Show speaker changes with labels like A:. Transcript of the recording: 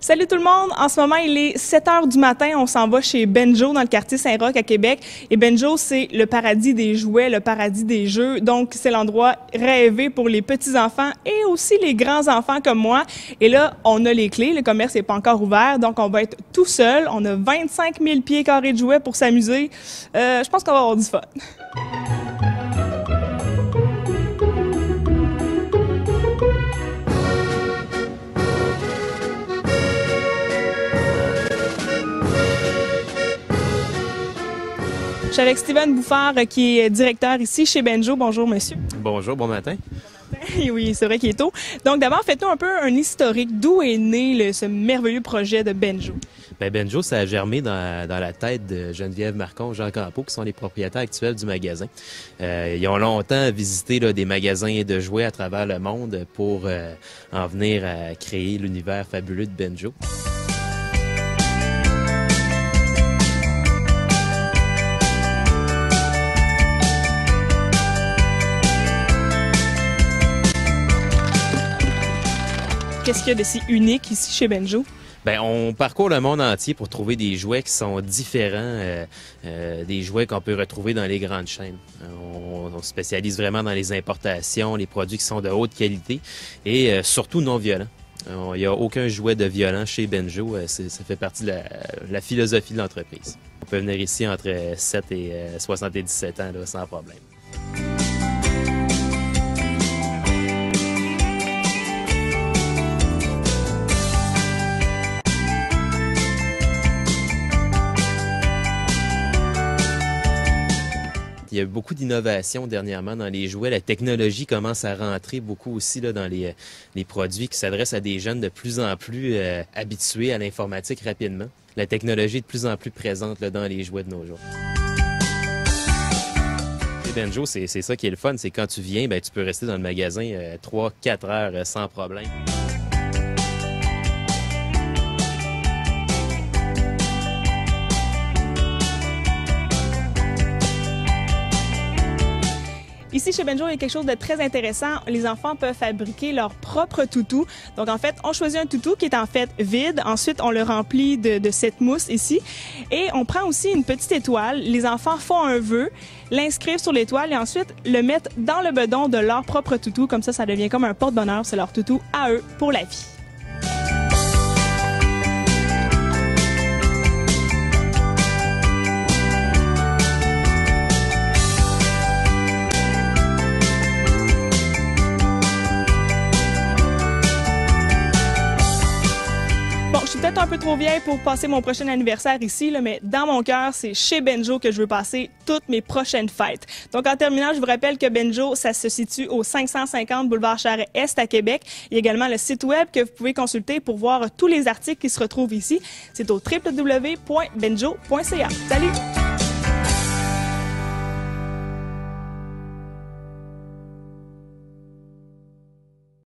A: Salut tout le monde! En ce moment, il est 7 h du matin. On s'en va chez Benjo dans le quartier Saint-Roch à Québec. Et Benjo, c'est le paradis des jouets, le paradis des jeux. Donc, c'est l'endroit rêvé pour les petits-enfants et aussi les grands-enfants comme moi. Et là, on a les clés. Le commerce n'est pas encore ouvert. Donc, on va être tout seul. On a 25 000 pieds carrés de jouets pour s'amuser. Je pense qu'on va avoir du fun. Je suis avec Steven Bouffard, qui est directeur ici chez Benjo. Bonjour, monsieur.
B: Bonjour, bon matin.
A: Oui, c'est vrai qu'il est tôt. Donc, d'abord, faites-nous un peu un historique. D'où est né ce merveilleux projet de Benjo?
B: Bien, Benjo, ça a germé dans la tête de Geneviève Marcon, Jean Campeau, qui sont les propriétaires actuels du magasin. Ils ont longtemps visité des magasins de jouets à travers le monde pour en venir à créer l'univers fabuleux de Benjo.
A: Qu'est-ce qu'il y a de si unique ici chez Benjo?
B: Bien, on parcourt le monde entier pour trouver des jouets qui sont différents des jouets qu'on peut retrouver dans les grandes chaînes. On se spécialise vraiment dans les importations, les produits qui sont de haute qualité et surtout non violents. Il n'y a aucun jouet de violent chez Benjo. Ça fait partie de la philosophie de l'entreprise. On peut venir ici entre 7 et 77 ans là, sans problème. Il y a beaucoup d'innovations dernièrement dans les jouets. La technologie commence à rentrer beaucoup aussi là, dans les produits qui s'adressent à des jeunes de plus en plus habitués à l'informatique rapidement. La technologie est de plus en plus présente là, dans les jouets de nos jours. Chez Benjo, c'est ça qui est le fun, c'est quand tu viens, ben, tu peux rester dans le magasin 3-4 heures sans problème.
A: Ici, chez Benjo, il y a quelque chose de très intéressant. Les enfants peuvent fabriquer leur propre toutou. Donc, en fait, on choisit un toutou qui est en fait vide. Ensuite, on le remplit de cette mousse ici. Et on prend aussi une petite étoile. Les enfants font un vœu, l'inscrivent sur l'étoile et ensuite le mettent dans le bedon de leur propre toutou. Comme ça devient comme un porte-bonheur. C'est leur toutou à eux pour la vie. Je suis peut-être un peu trop vieille pour passer mon prochain anniversaire ici, là, mais dans mon cœur, c'est chez Benjo que je veux passer toutes mes prochaines fêtes. Donc, en terminant, je vous rappelle que Benjo, ça se situe au 550 boulevard Charest à Québec. Il y a également le site web que vous pouvez consulter pour voir tous les articles qui se retrouvent ici. C'est au www.benjo.ca. Salut!